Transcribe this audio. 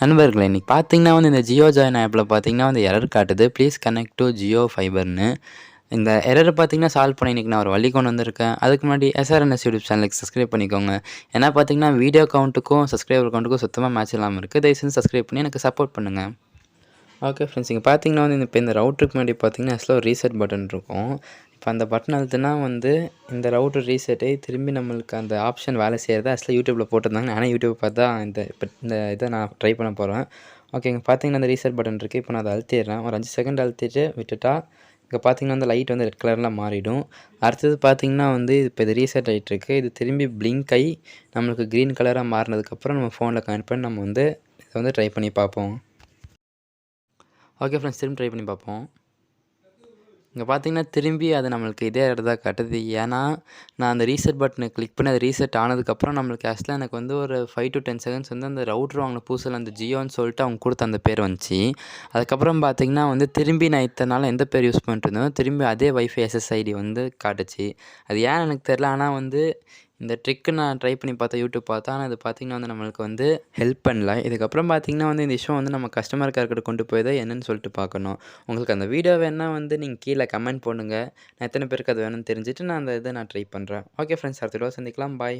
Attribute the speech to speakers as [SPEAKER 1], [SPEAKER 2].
[SPEAKER 1] நண்பர்களே இன்னைக்கு பார்த்தீங்கன்னா இந்த ஜியோ ஜாயின் ஆப்பில் பார்த்தீங்கன்னா எரர் காட்டுது. ப்ளீஸ் கனெக்ட் டூ ஜியோ ஃபைபர்னு. இந்த எரர் பார்த்தீங்கன்னா சால்வ் பண்ண இன்னைக்கு நான் ஒரு வழி கொண்டு வந்திருக்கேன். அதுக்கு முன்னாடி எஸ்ஆர்என்எஸ் யூடியூப் சேனலுக்கு சப்ஸ்கிரைப் பண்ணிக்கோங்க. ஏன்னா பார்த்தீங்கன்னா வீடியோ கவுண்ட்டுக்கும் சப்ஸ்கிரைபர் கவுண்ட்டுக்கும் சுத்தமாக மேட்ச் இல்லாமல் இருக்குது. தயவு செஞ்சு சப்ஸ்கிரைப் பண்ணி எனக்கு சப்போர்ட் பண்ணுங்கள். ஓகே ஃப்ரெண்ட்ஸ், இங்கே பார்த்தீங்கன்னா இப்போ இந்த ரவுட்டருக்கு முன்னாடி பார்த்தீங்கன்னா ஆக்சுவலாக ஒரு ரீசெட் பட்டன் இருக்கும். இப்போ அந்த பட்டன் அழுத்துனா இந்த ரவுட்டர் ரீசெட்டை திரும்பி நம்மளுக்கு அந்த ஆப்ஷன் வேலை செய்கிறத ஆக்சுவலாக யூடியூப்பில் போட்டிருந்தாங்க. ஆனால் யூடியூப் பார்த்தா இந்த இதை நான் ட்ரை பண்ண போகிறேன். ஓகே, இங்கே பார்த்தீங்கன்னா அந்த ரீசெட் பட்டன் இருக்குது. இப்போ நான் அதை அழுத்திடுறேன். ஒரு 5 செகண்ட் அழுத்திட்டு விட்டுட்டா இங்கே பார்த்தீங்கன்னா லைட் ரெட் கலரில் மாறிடும். அடுத்தது பார்த்தீங்கன்னா இப்போ இது ரீசெட் ஆகிட்டுருக்கு. இது திரும்பி பிளிங்க் ஆகி நம்மளுக்கு க்ரீன் கலராக மாறினதுக்கப்புறம் நம்ம ஃபோனில் கனெக்ட் பண்ணி நம்ம இதை ட்ரை பண்ணி பார்ப்போம். ஓகே ஃப்ரெண்ட்ஸ், திரும்பி ட்ரை பண்ணி பார்ப்போம். இங்கே பார்த்தீங்கன்னா திரும்பி அது நம்மளுக்கு இதே இடத்த காட்டுது. ஏன்னா நான் அந்த ரீசெட் பட்டனை கிளிக் பண்ணி அது ரீசெட் ஆனதுக்கப்புறம் நம்மளுக்கு ஆக்சுவலாக எனக்கு ஒரு 5 to 10 செகண்ட்ஸ் அந்த ரவுட்ரு வாங்கின புதுசில் அந்த ஜியோன்னு சொல்லிட்டு அவங்க கொடுத்த அந்த பேர் வந்துச்சு. அதுக்கப்புறம் பார்த்தீங்கன்னா திரும்பி நான் இத்தனை நாள் எந்த பேர் யூஸ் பண்ணிட்டு இருந்தோம் திரும்பி அதே வைஃபை எஸ்எஸ்ஐடி காட்டுச்சு. அது ஏன் எனக்கு தெரில. ஆனால் இந்த ட்ரிக்கு நான் ட்ரை பண்ணி பார்த்தேன், யூடியூப் பார்த்தா. ஆனால் இது பார்த்தீங்கன்னா நம்மளுக்கு ஹெல்ப் பண்ணல. இதுக்கப்புறம் பார்த்தீங்கன்னா இந்த இஷ்யூ நம்ம கஸ்டமர் கேர்கிட்ட கொண்டு போய் தான் என்னன்னு சொல்லிட்டு பார்க்கணும். உங்களுக்கு அந்த வீடியோ வேணால் நீங்கள் கீழே கமெண்ட் பண்ணுங்கள். நான் எத்தனை பேருக்கு அது வேணும்னு தெரிஞ்சுட்டு நான் அந்த இதை ட்ரை பண்ணுறேன். ஓகே ஃப்ரெண்ட்ஸ், அடுத்த வீடியோ சந்திக்கலாம். பாய்.